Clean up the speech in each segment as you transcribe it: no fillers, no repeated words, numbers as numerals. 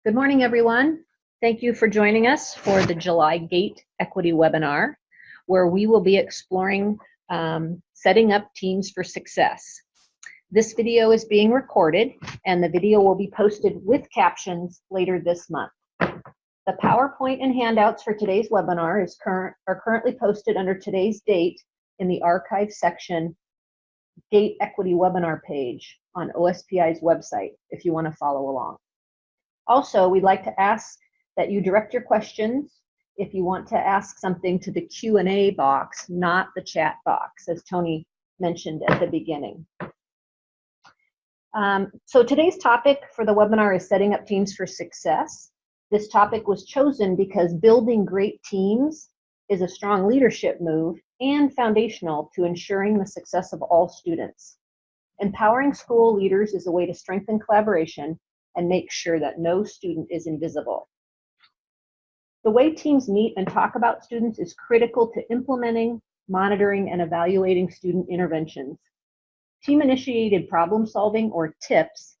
Good morning, everyone. Thank you for joining us for the July GATE Equity webinar, where we will be exploring setting up teams for success. This video is being recorded, and the video will be posted with captions later this month. The PowerPoint and handouts for today's webinar are currently posted under today's date in the archive section GATE Equity webinar page on OSPI's website if you want to follow along. Also, we'd like to ask that you direct your questions if you want to ask something to the Q&A box, not the chat box, as Tony mentioned at the beginning. So today's topic for the webinar is setting up teams for success. This topic was chosen because building great teams is a strong leadership move and foundational to ensuring the success of all students. Empowering school leaders is a way to strengthen collaboration and make sure that no student is invisible. The way teams meet and talk about students is critical to implementing, monitoring, and evaluating student interventions. Team-initiated problem solving, or TIPS,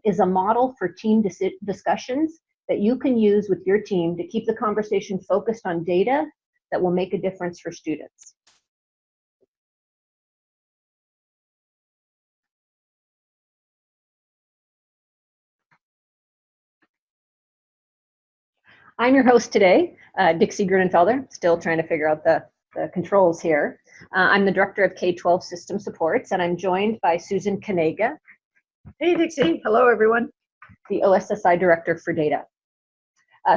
is a model for team discussions that you can use with your team to keep the conversation focused on data that will make a difference for students. I'm your host today, Dixie Grunenfelder, still trying to figure out the controls here. I'm the director of K12 System Supports, and I'm joined by Susan Canaga. Hey, Dixie. Hello, everyone. The OSSI director for data.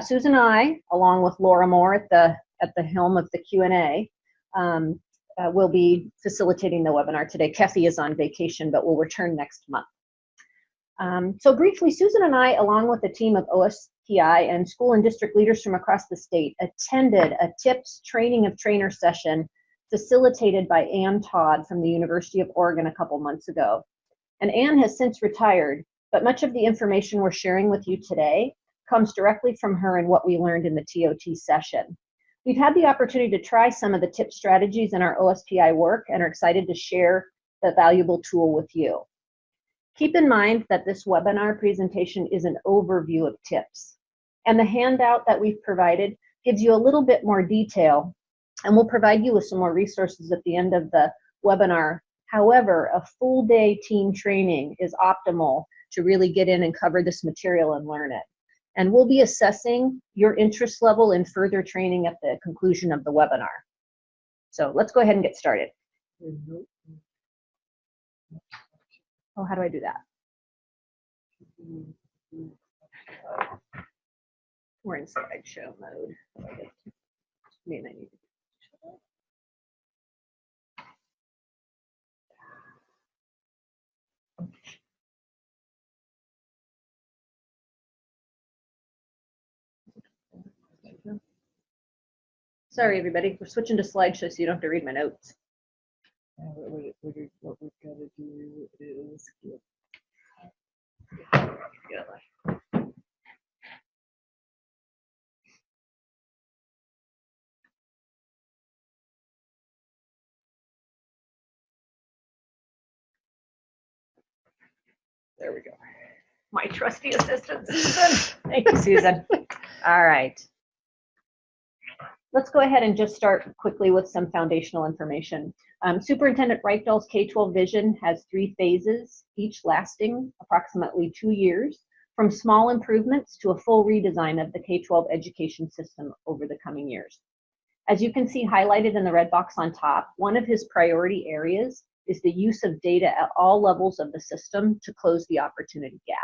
Susan and I, along with Laura Moore at the helm of the Q&A, will be facilitating the webinar today. Kathy is on vacation, but will return next month. So briefly, Susan and I, along with a team of OSPI and school and district leaders from across the state, attended a TIPS training of trainers session facilitated by Ann Todd from the University of Oregon a couple months ago. And Ann has since retired, but much of the information we're sharing with you today comes directly from her and what we learned in the TOT session. We've had the opportunity to try some of the TIPS strategies in our OSPI work and are excited to share the valuable tool with you. Keep in mind that this webinar presentation is an overview of TIPS, and the handout that we've provided gives you a little bit more detail, and we'll provide you with some more resources at the end of the webinar. However, a full day team training is optimal to really get in and cover this material and learn it. And we'll be assessing your interest level in further training at the conclusion of the webinar. So let's go ahead and get started. Oh, how do I do that? We're in slideshow mode. Maybe I need to. Sorry, everybody. We're switching to slideshow so you don't have to read my notes. What we've got to do is there we go. My trusty assistant, Susan. Thank you, Susan. All right. Let's go ahead and just start quickly with some foundational information. Superintendent Reichdahl's K12 Vision has 3 phases, each lasting approximately 2 years, from small improvements to a full redesign of the K12 education system over the coming years. As you can see highlighted in the red box on top, one of his priority areas is the use of data at all levels of the system to close the opportunity gap.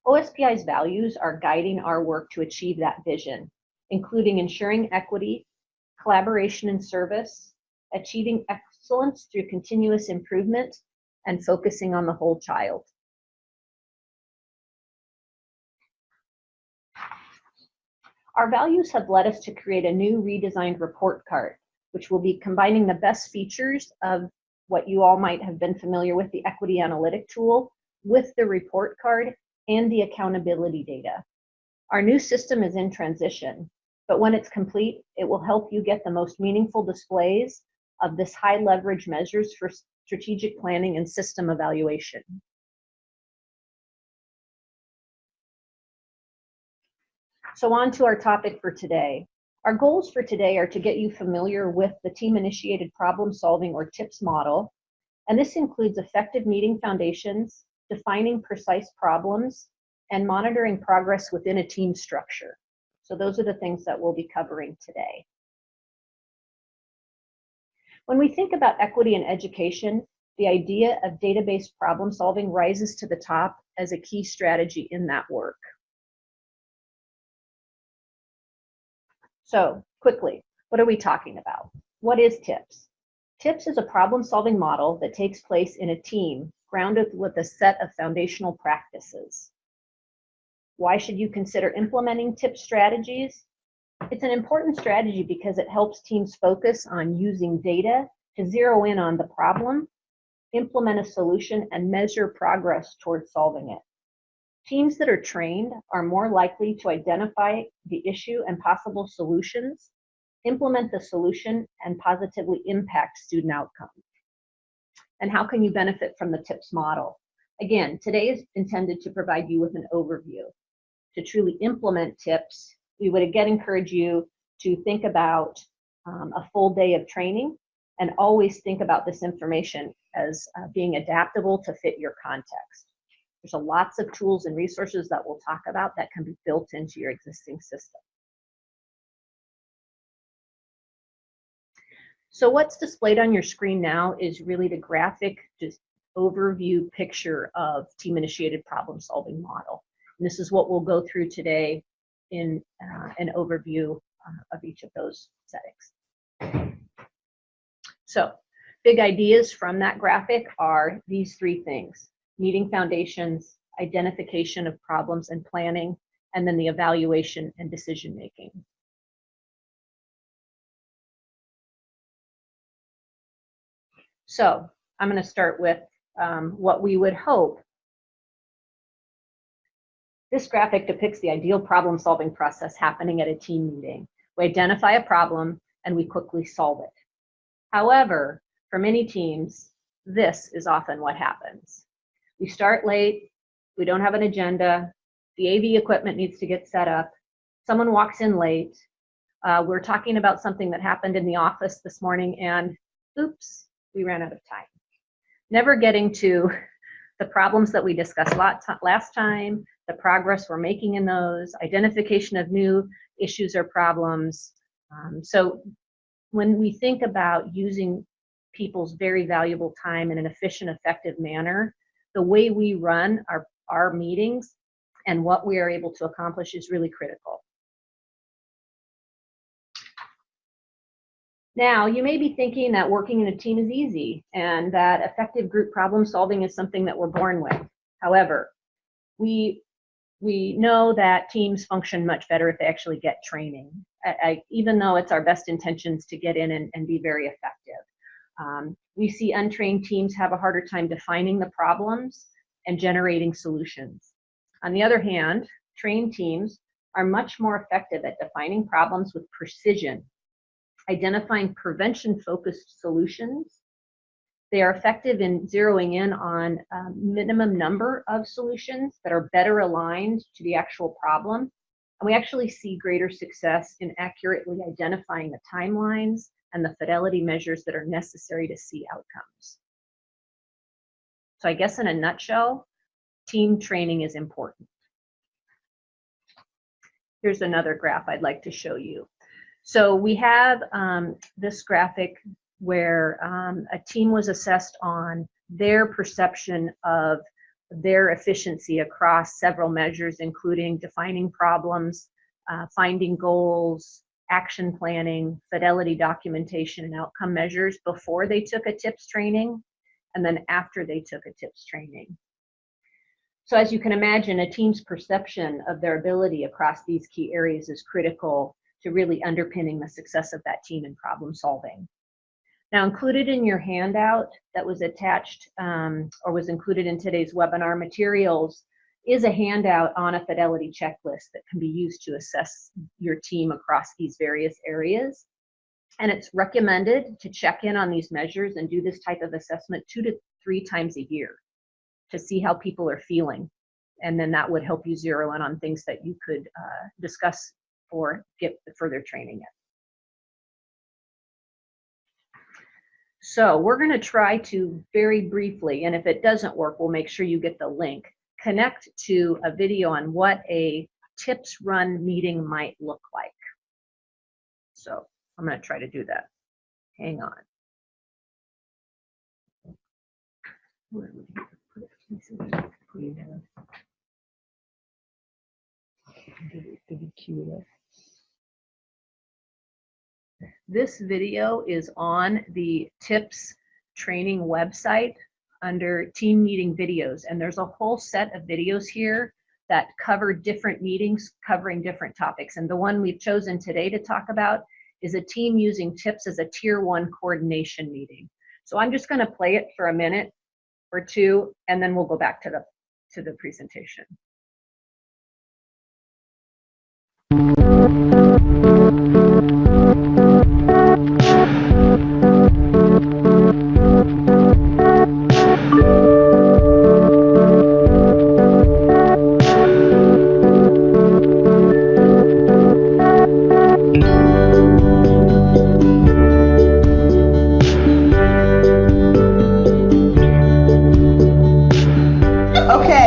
OSPI's values are guiding our work to achieve that vision, including ensuring equity, collaboration and service, achieving excellence through continuous improvement, and focusing on the whole child. Our values have led us to create a new redesigned report card, which will be combining the best features of what you all might have been familiar with, the equity analytic tool, with the report card and the accountability data. Our new system is in transition, but when it's complete, it will help you get the most meaningful displays of this high leverage measures for strategic planning and system evaluation. So on to our topic for today. Our goals for today are to get you familiar with the team-initiated problem-solving or TIPS model, and this includes effective meeting foundations, defining precise problems, and monitoring progress within a team structure. So those are the things that we'll be covering today. When we think about equity in education, the idea of database problem-solving rises to the top as a key strategy in that work. So quickly, what are we talking about? What is TIPS? TIPS is a problem-solving model that takes place in a team grounded with a set of foundational practices. Why should you consider implementing TIPS strategies? It's an important strategy because it helps teams focus on using data to zero in on the problem, implement a solution, and measure progress towards solving it. Teams that are trained are more likely to identify the issue and possible solutions, implement the solution, and positively impact student outcomes. And how can you benefit from the TIPS model? Again, today is intended to provide you with an overview. To truly implement TIPS, we would again encourage you to think about a full day of training, and always think about this information as being adaptable to fit your context. There's lots of tools and resources that we'll talk about that can be built into your existing system. So what's displayed on your screen now is really the graphic, just overview picture of team-initiated problem-solving model. And this is what we'll go through today in an overview of each of those settings. So big ideas from that graphic are these three things: meeting foundations, identification of problems and planning, and then the evaluation and decision making. So I'm going to start with what we would hope. This graphic depicts the ideal problem-solving process happening at a team meeting. We identify a problem and we quickly solve it. However, for many teams, this is often what happens. We start late, we don't have an agenda, the AV equipment needs to get set up, someone walks in late, we're talking about something that happened in the office this morning, and oops, we ran out of time. Never getting to the problems that we discussed last time, the progress we're making in those, identification of new issues or problems. So when we think about using people's very valuable time in an efficient, effective manner, the way we run our meetings and what we are able to accomplish is really critical. Now, you may be thinking that working in a team is easy and that effective group problem solving is something that we're born with. However, we know that teams function much better if they actually get training, even though it's our best intentions to get in and be very effective. We see untrained teams have a harder time defining the problems and generating solutions. On the other hand, trained teams are much more effective at defining problems with precision, identifying prevention-focused solutions. They are effective in zeroing in on a minimum number of solutions that are better aligned to the actual problem. And we actually see greater success in accurately identifying the timelines and the fidelity measures that are necessary to see outcomes. So I guess in a nutshell, team training is important. Here's another graph I'd like to show you. So we have this graphic where a team was assessed on their perception of their efficiency across several measures, including defining problems, finding goals, action planning, fidelity documentation, and outcome measures before they took a TIPS training, and then after they took a TIPS training. So as you can imagine, a team's perception of their ability across these key areas is critical to really underpinning the success of that team in problem solving. Now, included in your handout that was attached or was included in today's webinar materials is a handout on a fidelity checklist that can be used to assess your team across these various areas. And it's recommended to check in on these measures and do this type of assessment 2 to 3 times a year to see how people are feeling. and then that would help you zero in on things that you could discuss or get further training in. So we're going to try to very briefly, and if it doesn't work, we'll make sure you get the link, connect to a video on what a tips run meeting might look like. So I'm going to try to do that. Hang on. Where would you put it? Did he cue it up? This video is on the tips training website under team meeting videos, and there's a whole set of videos here that cover different meetings covering different topics, and the one we've chosen today to talk about is a team using tips as a tier 1 coordination meeting. So I'm just going to play it for a minute or two, and then we'll go back to the presentation.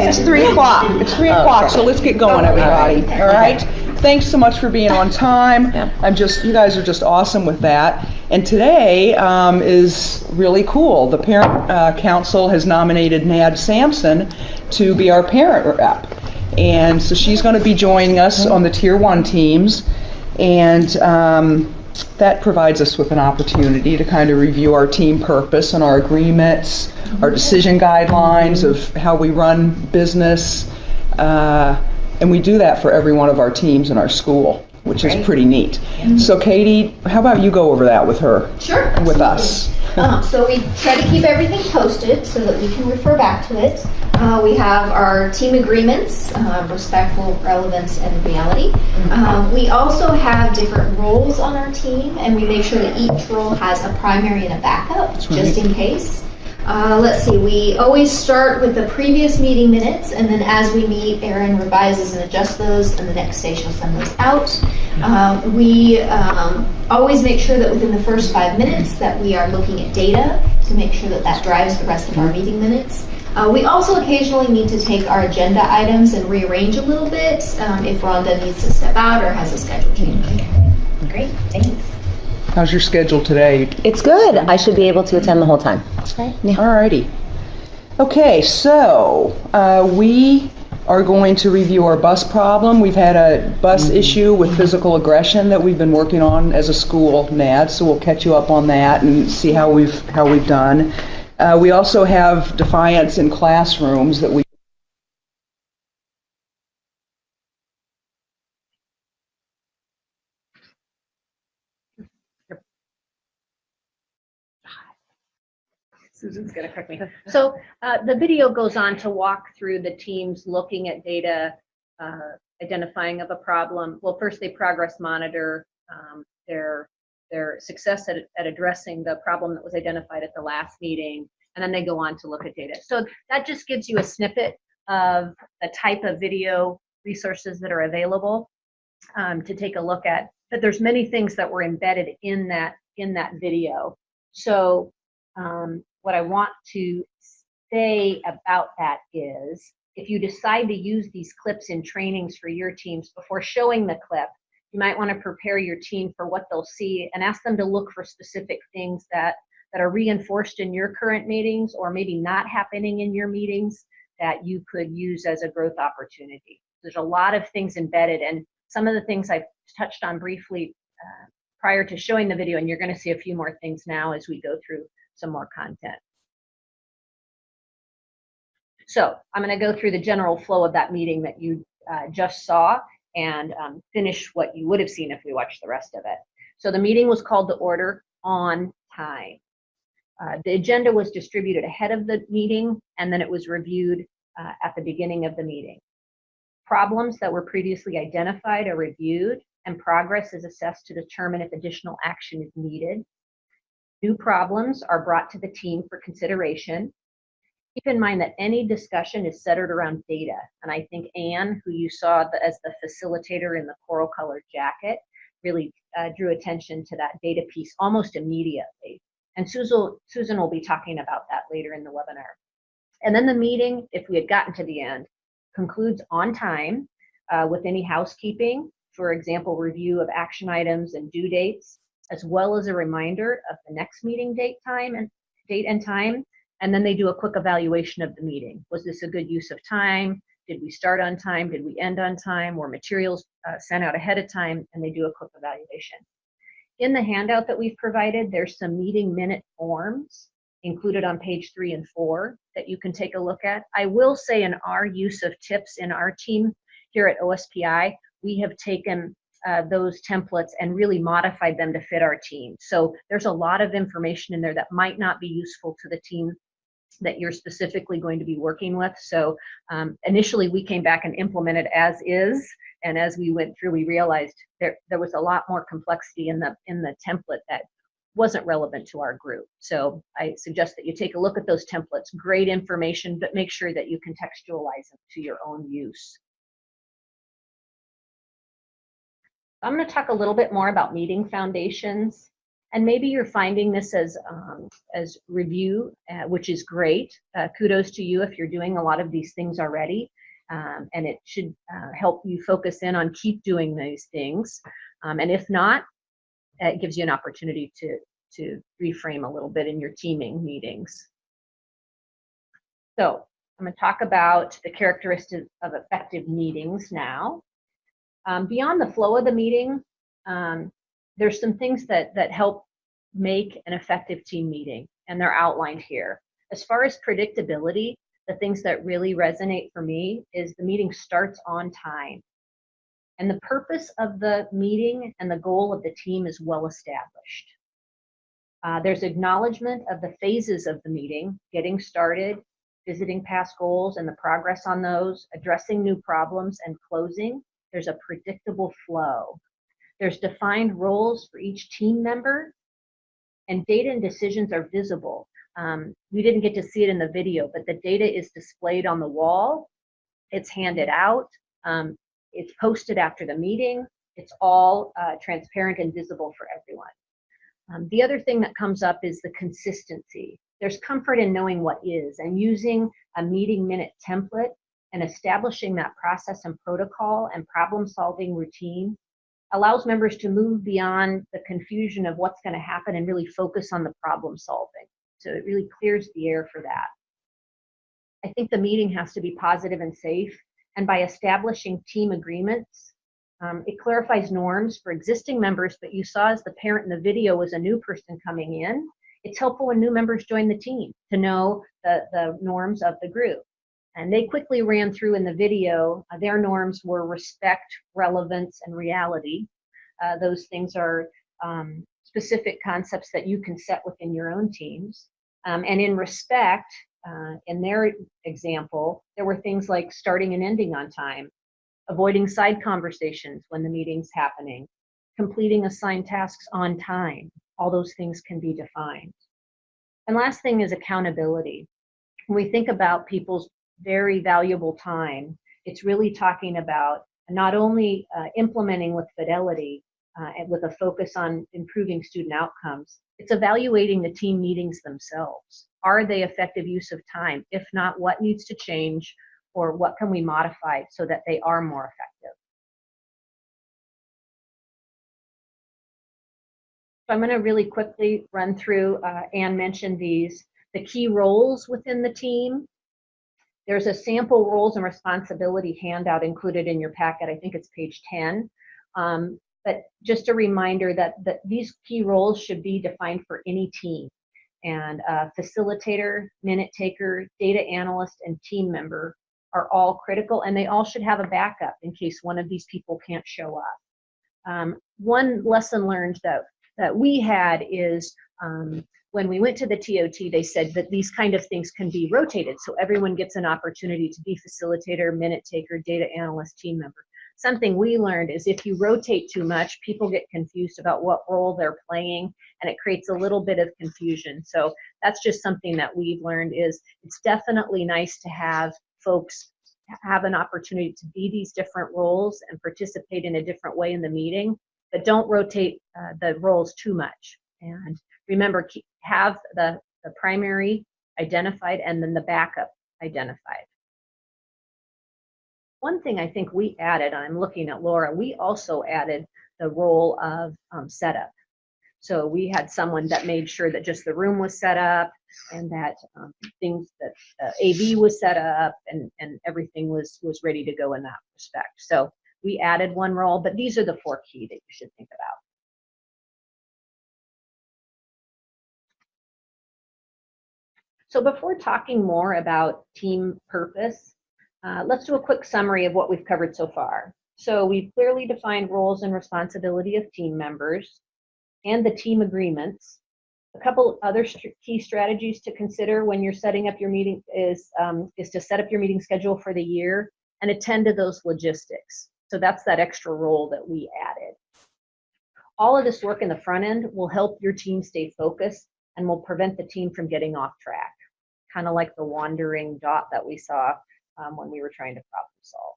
It's 3 o'clock. It's 3 o'clock, so let's get going, everybody. All right? Thanks so much for being on time. You guys are just awesome with that. And today is really cool. The Parent Council has nominated Nad Sampson to be our parent rep. And so she's going to be joining us on the Tier 1 teams. And that provides us with an opportunity to kind of review our team purpose and our agreements, our decision guidelines of how we run business, and we do that for every one of our teams in our school, which is pretty neat. So Katie, how about you go over that with her? Sure. With us. So we try to keep everything posted so that we can refer back to it. We have our team agreements, respectful, relevance, and reality. We also have different roles on our team, and we make sure that each role has a primary and a backup, just in case. Let's see, we always start with the previous meeting minutes, and then as we meet, Erin revises and adjusts those, and the next day she'll send those out. We always make sure that within the first 5 minutes that we are looking at data to make sure that that drives the rest of our meeting minutes. We also occasionally need to take our agenda items and rearrange a little bit if Rhonda needs to step out or has a schedule change. Great, thanks. How's your schedule today? It's good. I should be able to attend the whole time. Okay. Yeah. Alrighty. Okay, so we are going to review our bus problem. We've had a bus issue with physical aggression that we've been working on as a school, NAD, so we'll catch you up on that and see how we've done. We also have defiance in classrooms that we Susan's going to correct me. So the video goes on to walk through the teams looking at data, identifying of a problem. Well, first they progress monitor their success at addressing the problem that was identified at the last meeting, and then they go on to look at data. So that just gives you a snippet of the type of video resources that are available to take a look at. But there's many things that were embedded in that video. So what I want to say about that is, if you decide to use these clips in trainings for your teams, before showing the clip, you might want to prepare your team for what they'll see and ask them to look for specific things that are reinforced in your current meetings or maybe not happening in your meetings that you could use as a growth opportunity. There's a lot of things embedded, and some of the things I've touched on briefly prior to showing the video, and you're going to see a few more things now as we go through some more content. So I'm going to go through the general flow of that meeting that you just saw and finish what you would have seen if we watched the rest of it. So the meeting was called to order on time. The agenda was distributed ahead of the meeting, and then it was reviewed at the beginning of the meeting. Problems that were previously identified are reviewed, and progress is assessed to determine if additional action is needed. New problems are brought to the team for consideration, Keep in mind that any discussion is centered around data. And I think Anne, who you saw as the facilitator in the coral colored jacket, really drew attention to that data piece almost immediately. And Susan will be talking about that later in the webinar. And then the meeting, if we had gotten to the end, concludes on time with any housekeeping, for example, review of action items and due dates, as well as a reminder of the next meeting date and time. And then they do a quick evaluation of the meeting. Was this a good use of time? Did we start on time? Did we end on time? Were materials sent out ahead of time? And they do a quick evaluation. In the handout that we've provided, there's some meeting minute forms included on page 3 and 4 that you can take a look at. I will say in our use of tips in our team here at OSPI, we have taken those templates and really modified them to fit our team. So there's a lot of information in there that might not be useful to the team that you're specifically going to be working with. So initially we came back and implemented as is, and as we went through, we realized there was a lot more complexity in the template that wasn't relevant to our group. So I suggest that you take a look at those templates. Great information, but make sure that you contextualize them to your own use. I'm going to talk a little bit more about meeting foundations, and maybe you're finding this as review, which is great. Kudos to you if you're doing a lot of these things already, and it should help you focus in on keep doing these things. And if not, it gives you an opportunity to reframe a little bit in your teaming meetings. So I'm going to talk about the characteristics of effective meetings now. Beyond the flow of the meeting, there's some things that help make an effective team meeting, and they're outlined here. As far as predictability, the things that really resonate for me is the meeting starts on time. And the purpose of the meeting and the goal of the team is well established. There's acknowledgement of the phases of the meeting, getting started, visiting past goals and the progress on those, addressing new problems, and closing. There's a predictable flow. There's defined roles for each team member, and data and decisions are visible. We didn't get to see it in the video, but the data is displayed on the wall. It's handed out. It's posted after the meeting. It's all transparent and visible for everyone. The other thing that comes up is the consistency. There's comfort in knowing what is, and using a meeting minute template and establishing that process and protocol and problem-solving routine allows members to move beyond the confusion of what's going to happen and really focus on the problem solving. So it really clears the air for that. I think the meeting has to be positive and safe, and by establishing team agreements, it clarifies norms for existing members, but you saw as the parent in the video was a new person coming in. It's helpful when new members join the team to know the norms of the group. And they quickly ran through in the video. Their norms were respect, relevance, and reality. Those things are specific concepts that you can set within your own teams. And in respect, in their example, there were things like starting and ending on time, avoiding side conversations when the meeting's happening, completing assigned tasks on time. All those things can be defined. And last thing is accountability. When we think about people's very valuable time, it's really talking about not only implementing with Fidelity and with a focus on improving student outcomes, it's evaluating the team meetings themselves. Are they effective use of time? If not, what needs to change, or what can we modify so that they are more effective? So I'm going to really quickly run through, Anne mentioned these, the key roles within the team. There's a sample roles and responsibility handout included in your packet. I think it's page 10. But just a reminder that these key roles should be defined for any team. And facilitator, minute taker, data analyst, and team member are all critical, and they all should have a backup in case one of these people can't show up. One lesson learned that we had is when we went to the TOT, they said that these kind of things can be rotated, so everyone gets an opportunity to be facilitator, minute taker, data analyst, team member. something we learned is if you rotate too much, people get confused about what role they're playing, and it creates a little bit of confusion. So that's just something that we've learned, is it's definitely nice to have folks have an opportunity to be these different roles and participate in a different way in the meeting, but don't rotate the roles too much. And remember, have the primary identified and then the backup identified. One thing I think we added, I'm looking at Laura, we also added the role of setup. So we had someone that made sure that just the room was set up, and that things that AV was set up, and everything was ready to go in that respect. So we added one role, but these are the 4 key that you should think about. So before talking more about team purpose, let's do a quick summary of what we've covered so far. So we've clearly defined roles and responsibility of team members and the team agreements. A couple other key strategies to consider when you're setting up your meeting is to set up your meeting schedule for the year and attend to those logistics. So that's that extra role that we added. All of this work in the front end will help your team stay focused and will prevent the team from getting off track, kind of like the wandering dot that we saw when we were trying to problem solve.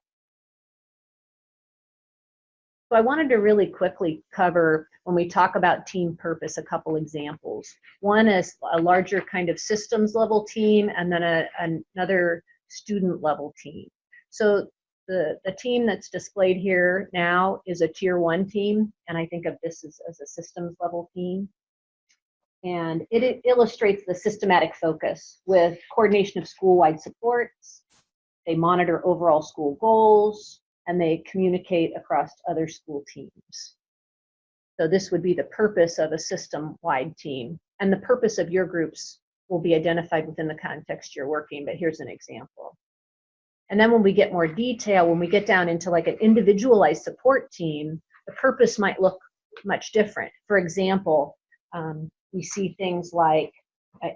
So I wanted to really quickly cover, when we talk about team purpose, a couple examples. One is a larger kind of systems level team, and then another student level team. So the team that's displayed here now is a tier 1 team, and I think of this as a systems level team. And it illustrates the systematic focus with coordination of school-wide supports. They monitor overall school goals, and they communicate across other school teams. So this would be the purpose of a system-wide team. And the purpose of your groups will be identified within the context you're working, but here's an example. And then when we get more detail, when we get down into like an individualized support team, the purpose might look much different. For example, we see things like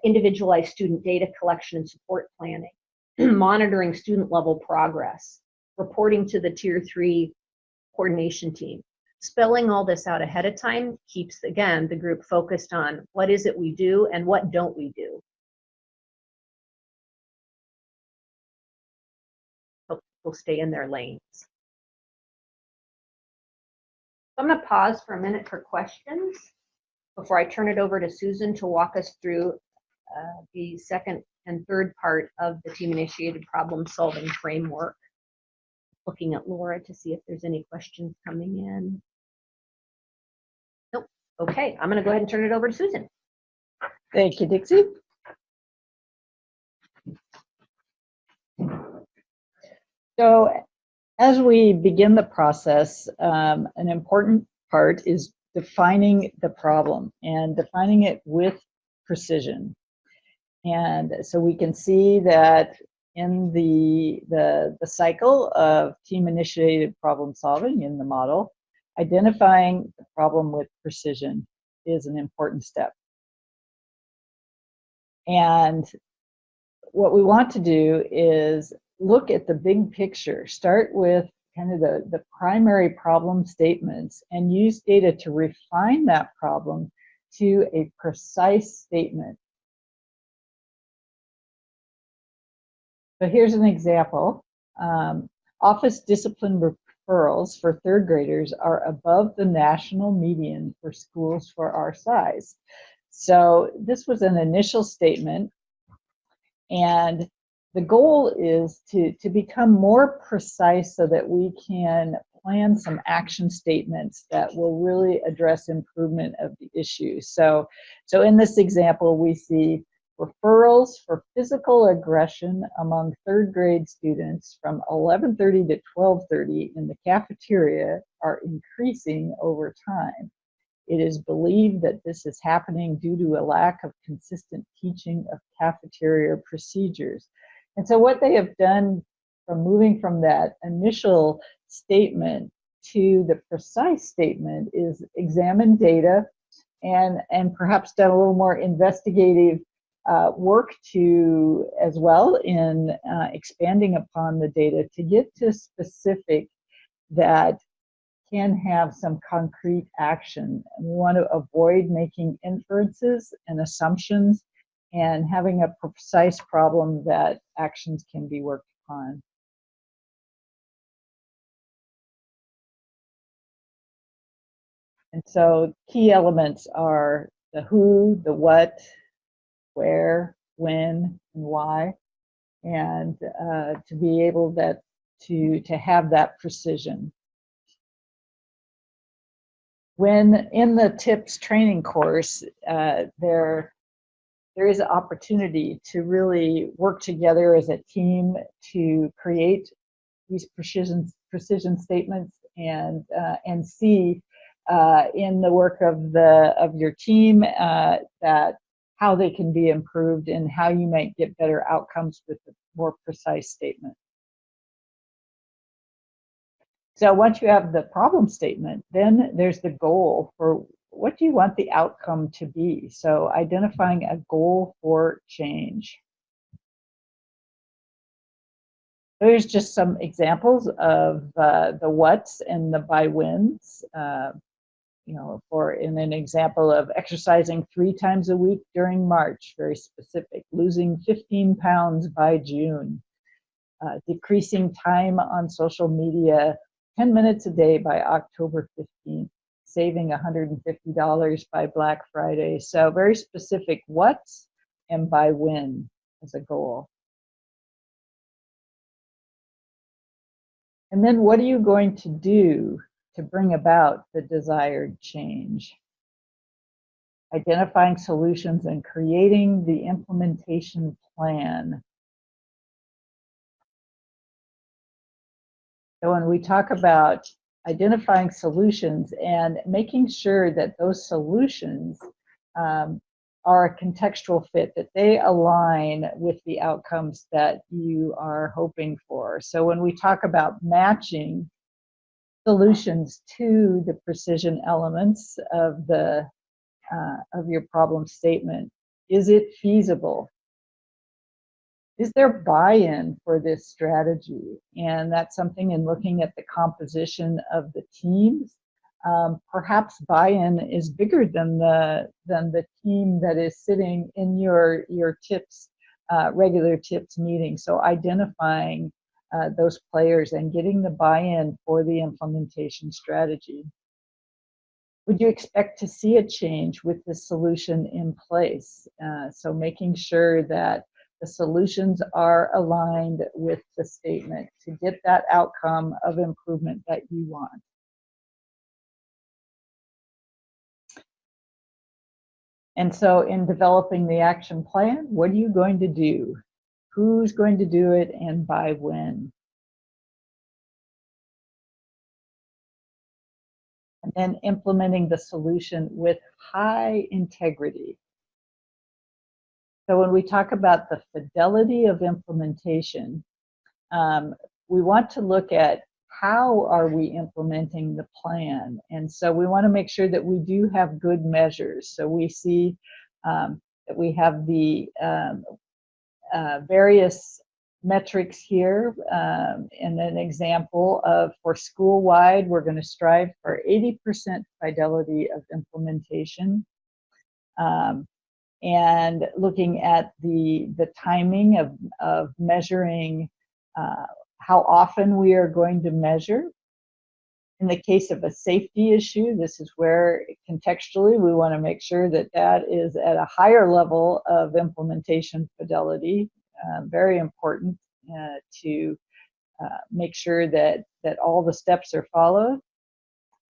individualized student data collection and support planning, monitoring student level progress, reporting to the tier 3 coordination team. Spelling all this out ahead of time keeps, again, the group focused on what is it we do and what don't we do. So people stay in their lanes. So I'm going to pause for a minute for questions before I turn it over to Susan to walk us through the second and third part of the team-initiated problem-solving framework. Looking at Laura to see if there's any questions coming in. Nope. Okay, I'm going to go ahead and turn it over to Susan. Thank you, Dixie. So as we begin the process, an important part is defining the problem and defining it with precision. And so we can see that in the cycle of team-initiated problem solving in the model, identifying the problem with precision is an important step. And what we want to do is look at the big picture, start with kind of the primary problem statements, and use data to refine that problem to a precise statement. So here's an example. Office discipline referrals for 3rd graders are above the national median for schools for our size. So this was an initial statement, and the goal is to become more precise so that we can plan some action statements that will really address improvement of the issue. So in this example, we see referrals for physical aggression among 3rd grade students from 11:30 to 12:30 in the cafeteria are increasing over time. It is believed that this is happening due to a lack of consistent teaching of cafeteria procedures. And so what they have done from moving from that initial statement to the precise statement is examine data and perhaps done a little more investigative work to as well in expanding upon the data to get to specific that can have some concrete action. We want to avoid making inferences and assumptions and having a precise problem that actions can be worked upon. And so key elements are the who, the what, where, when, and why, and to be able to have that precision. When in the TIPS training course, there is an opportunity to really work together as a team to create these precision statements and see in the work of your team that how they can be improved and how you might get better outcomes with a more precise statement. So once you have the problem statement, then there's the goal for what do you want the outcome to be. So identifying a goal for change. There's just some examples of the what's and the by when's. You know, for in an example of exercising 3 times a week during March, very specific, losing 15 pounds by June, decreasing time on social media 10 minutes a day by October 15th, saving $150 by Black Friday. So very specific what's and by when as a goal. And then what are you going to do to bring about the desired change? Identifying solutions and creating the implementation plan. So when we talk about identifying solutions and making sure that those solutions are a contextual fit, that they align with the outcomes that you are hoping for. So when we talk about matching solutions to the precision elements of your problem statement, is it feasible? Is there buy-in for this strategy? And that's something in looking at the composition of the teams. Perhaps buy-in is bigger than the team that is sitting in your TIPS, regular TIPS meeting. So identifying those players and getting the buy-in for the implementation strategy. Would you expect to see a change with the solution in place? So making sure that the solutions are aligned with the statement to get that outcome of improvement that you want. And so in developing the action plan, what are you going to do? Who's going to do it and by when? And then implementing the solution with high integrity. So when we talk about the fidelity of implementation, we want to look at how are we implementing the plan. And so we want to make sure that we do have good measures. So we see that we have the various metrics here. And an example of for school-wide, we're going to strive for 80% fidelity of implementation. And looking at the timing of measuring how often we are going to measure. In the case of a safety issue, this is where contextually we want to make sure that that is at a higher level of implementation fidelity. Very important to make sure that all the steps are followed,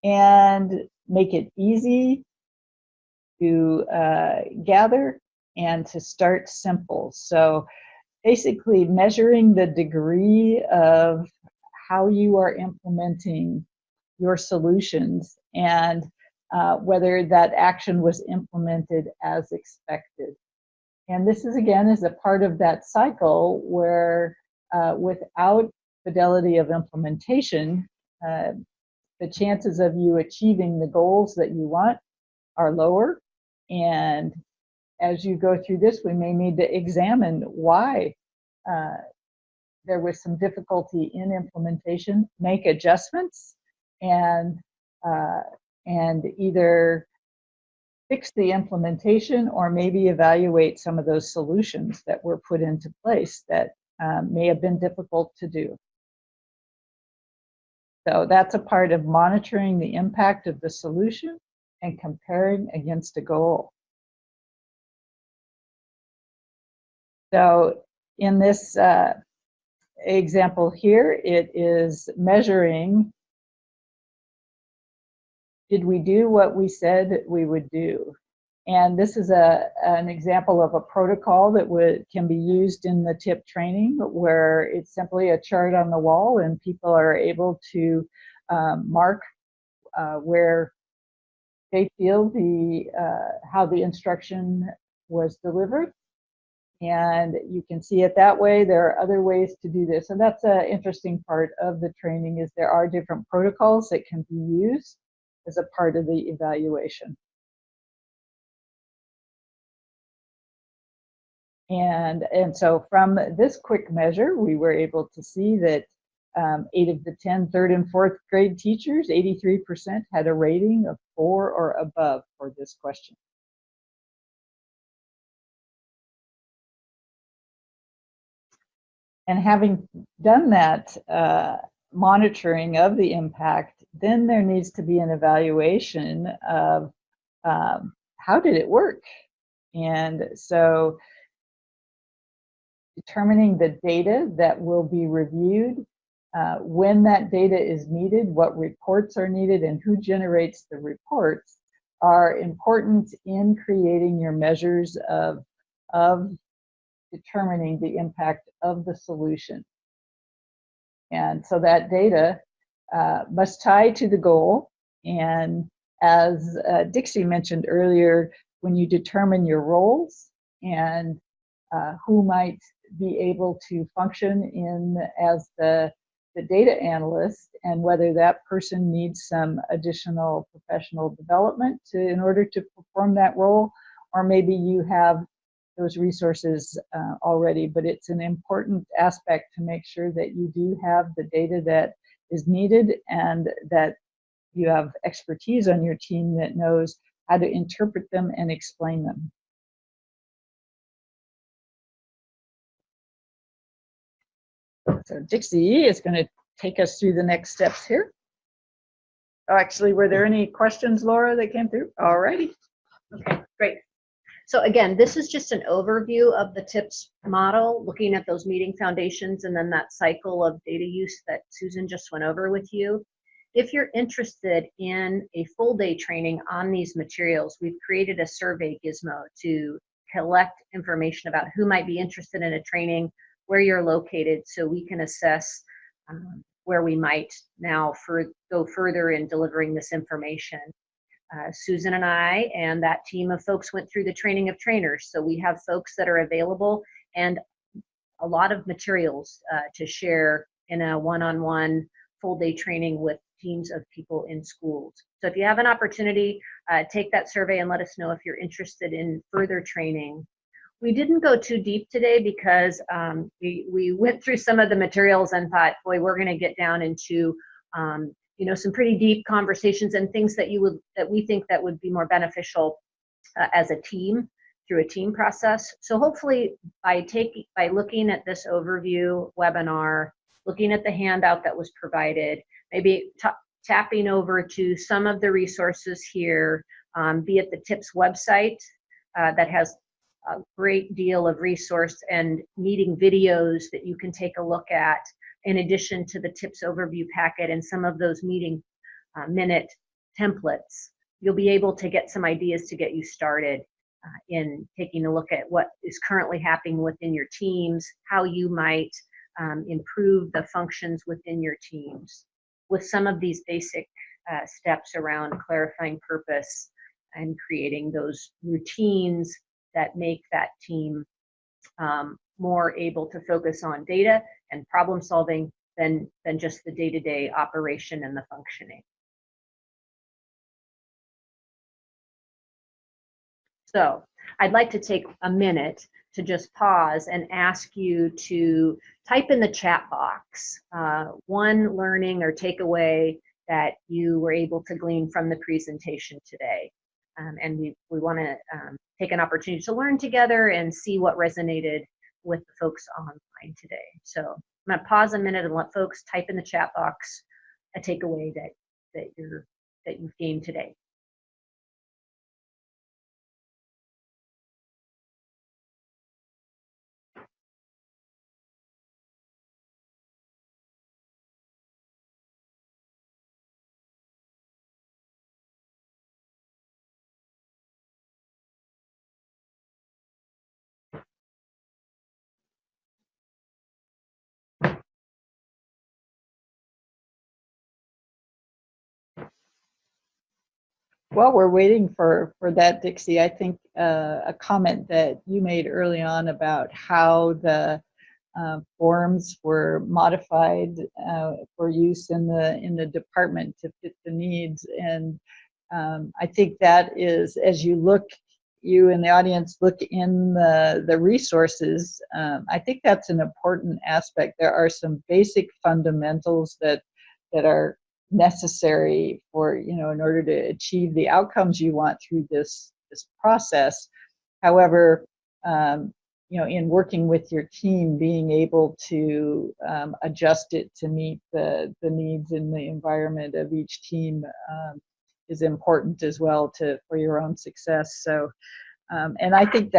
and make it easy to gather and to start simple. So basically measuring the degree of how you are implementing your solutions and whether that action was implemented as expected. And this is again is a part of that cycle where without fidelity of implementation, the chances of you achieving the goals that you want are lower. And as you go through this, we may need to examine why there was some difficulty in implementation, make adjustments and either fix the implementation or maybe evaluate some of those solutions that were put into place that may have been difficult to do. So that's a part of monitoring the impact of the solution and comparing against a goal. So in this example here, it is measuring, did we do what we said we would do? And this is an example of a protocol that can be used in the TIP training, where it's simply a chart on the wall and people are able to mark where they feel how the instruction was delivered. And you can see it that way. There are other ways to do this. And that's an interesting part of the training, is there are different protocols that can be used as a part of the evaluation. And so from this quick measure, we were able to see that 8 of the 10 third and fourth grade teachers, 83%, had a rating of 4 or above for this question. And having done that monitoring of the impact, then there needs to be an evaluation of how did it work? And so determining the data that will be reviewed, when that data is needed, what reports are needed, and who generates the reports are important in creating your measures of determining the impact of the solution. And so that data must tie to the goal. And as Dixie mentioned earlier, when you determine your roles and who might be able to function as the data analyst, and whether that person needs some additional professional development in order to perform that role, or maybe you have those resources already. But it's an important aspect to make sure that you do have the data that is needed and that you have expertise on your team that knows how to interpret them and explain them. So Dixie is going to take us through the next steps here. Oh, actually, were there any questions, Laura, that came through? All righty. Okay, great. So again, this is just an overview of the TIPS model, looking at those meeting foundations and then that cycle of data use that Susan just went over with you. If you're interested in a full day training on these materials, we've created a survey gizmo to collect information about who might be interested in a training, where you're located, so we can assess where we might now go further in delivering this information. Susan and I and that team of folks went through the training of trainers, so we have folks that are available and a lot of materials to share in a one-on-one full day training with teams of people in schools. So if you have an opportunity, take that survey and let us know if you're interested in further training. We didn't go too deep today because we went through some of the materials and thought, boy, we're going to get down into some pretty deep conversations and things that we think that would be more beneficial as a team through a team process. So hopefully by looking at this overview webinar, looking at the handout that was provided, maybe tapping over to some of the resources here, be it the TIPS website that has a great deal of resource and meeting videos that you can take a look at, in addition to the TIPS overview packet and some of those meeting minute templates. You'll be able to get some ideas to get you started in taking a look at what is currently happening within your teams, how you might improve the functions within your teams with some of these basic steps around clarifying purpose and creating those routines that make that team more able to focus on data and problem solving than just the day-to-day operation and the functioning. So I'd like to take a minute to just pause and ask you to type in the chat box one learning or takeaway that you were able to glean from the presentation today. And we want to take an opportunity to learn together and see what resonated with the folks online today. So I'm going to pause a minute and let folks type in the chat box a takeaway that you've gained today. While we're waiting for that, Dixie, I think a comment that you made early on about how the forms were modified for use in the department to fit the needs, and I think that is, as you in the audience look in the resources, I think that's an important aspect. There are some basic fundamentals that are necessary for, in order to achieve the outcomes you want through this process. However, in working with your team, being able to adjust it to meet the needs and the environment of each team is important as well for your own success. So, and I think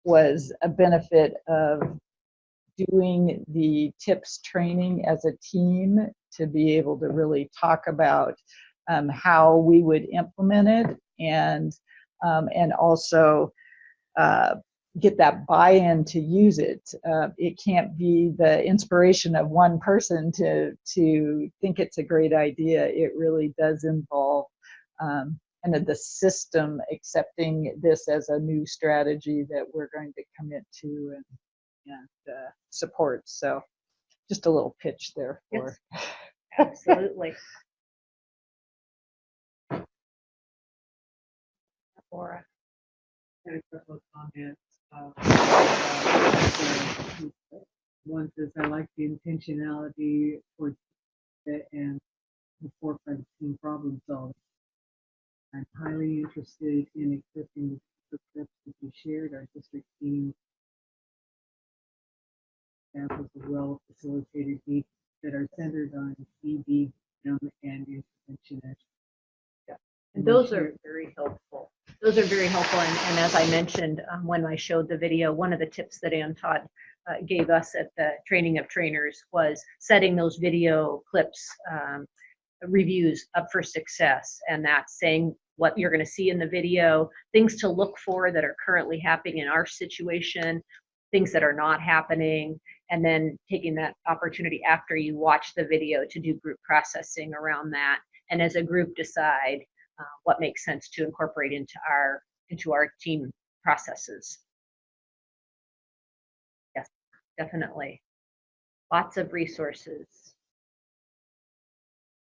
was a benefit of doing the TIPS training as a team, to be able to really talk about how we would implement it, and also get that buy-in to use it. It can't be the inspiration of one person to think it's a great idea. It really does involve kind of the system accepting this as a new strategy that we're going to commit to and support. So just a little pitch there for. Yes. Absolutely. Laura. I had a couple of comments. One says, I like the intentionality towards it and the forefront in problem solving. I'm highly interested in equipping the tips that you shared our district team examples of well-facilitated needs that are centered on ED and intervention. And those are very helpful. Those are very helpful. And as I mentioned when I showed the video, one of the tips that Ann Todd gave us at the training of trainers was setting those video clips reviews up for success. And that's saying what you're going to see in the video, things to look for that are currently happening in our situation, things that are not happening, and then taking that opportunity after you watch the video to do group processing around that. And as a group decide what makes sense to incorporate into our team processes. Yes, definitely. Lots of resources.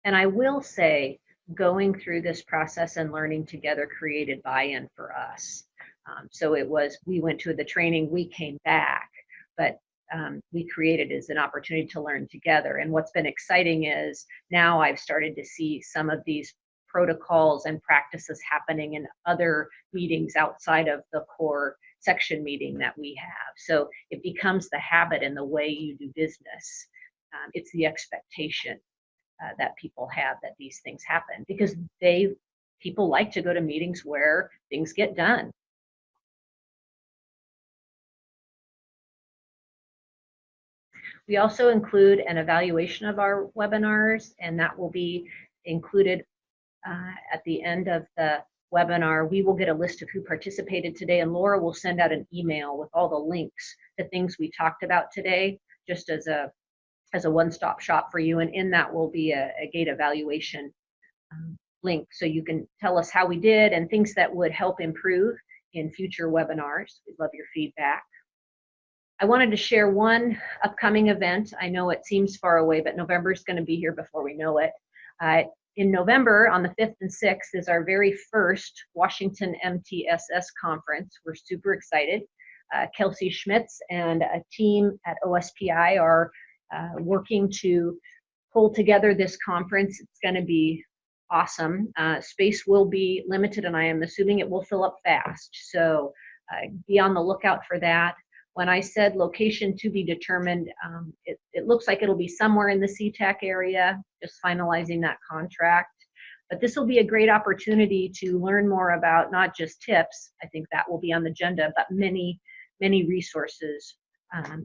And I will say, going through this process and learning together created buy-in for us. So we went to the training, we came back, but we created as an opportunity to learn together. And what's been exciting is now I've started to see some of these protocols and practices happening in other meetings outside of the core section meeting that we have. So it becomes the habit and the way you do business. It's the expectation that people have that these things happen, because people like to go to meetings where things get done. We also include an evaluation of our webinars, and that will be included at the end of the webinar. We will get a list of who participated today, and Laura will send out an email with all the links to things we talked about today, just as a one-stop shop for you. And in that will be a gate evaluation link, so you can tell us how we did and things that would help improve in future webinars. We'd love your feedback. I wanted to share one upcoming event. I know it seems far away, but November is going to be here before we know it. In November, on the 5th and 6th, is our very first Washington MTSS conference. We're super excited. Kelsey Schmitz and a team at OSPI are working to pull together this conference. It's going to be awesome. Space will be limited, and I am assuming it will fill up fast. So be on the lookout for that. When I said location to be determined, it looks like it'll be somewhere in the SeaTac area, just finalizing that contract. But this will be a great opportunity to learn more about not just tips, I think that will be on the agenda, but many resources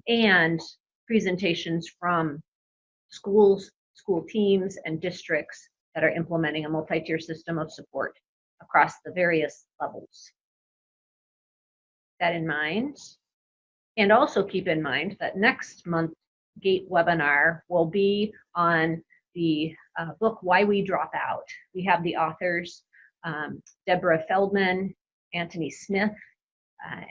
and presentations from schools, school teams, and districts that are implementing a multi-tier system of support across the various levels. That in mind, and also keep in mind that next month's GATE webinar will be on the book Why We Drop Out. We have the authors Deborah Feldman, Anthony Smith,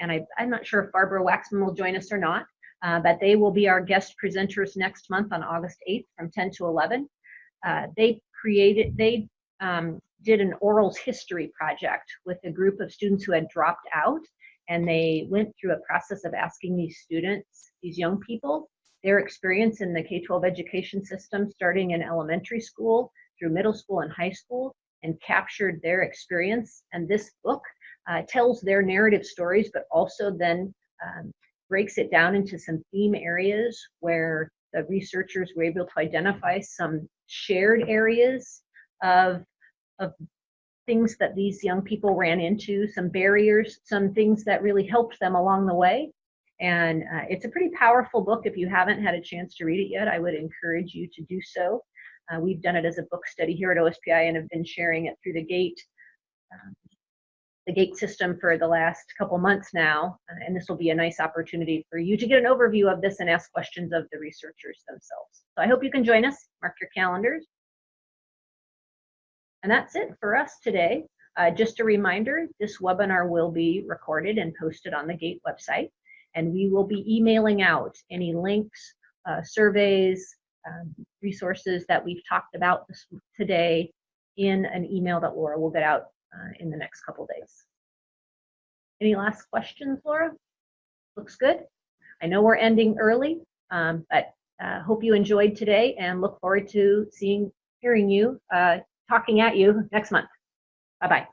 and I'm not sure if Barbara Waxman will join us or not, but they will be our guest presenters next month on August 8th from 10 to 11. They did an orals history project with a group of students who had dropped out, and they went through a process of asking these students, these young people, their experience in the K12 education system, starting in elementary school through middle school and high school, and captured their experience. And this book tells their narrative stories, but also then breaks it down into some theme areas where the researchers were able to identify some shared areas of things that these young people ran into, some barriers, some things that really helped them along the way. And it's a pretty powerful book. If you haven't had a chance to read it yet, I would encourage you to do so. We've done it as a book study here at OSPI and have been sharing it through the GATE system for the last couple months now. And this will be a nice opportunity for you to get an overview of this and ask questions of the researchers themselves. So I hope you can join us. Mark your calendars. And that's it for us today. Just a reminder, this webinar will be recorded and posted on the GATE website, and we will be emailing out any links, surveys, resources that we've talked about today in an email that Laura will get out in the next couple days. Any last questions, Laura? Looks good. I know we're ending early, but hope you enjoyed today and look forward to hearing you, talking at you next month. Bye-bye.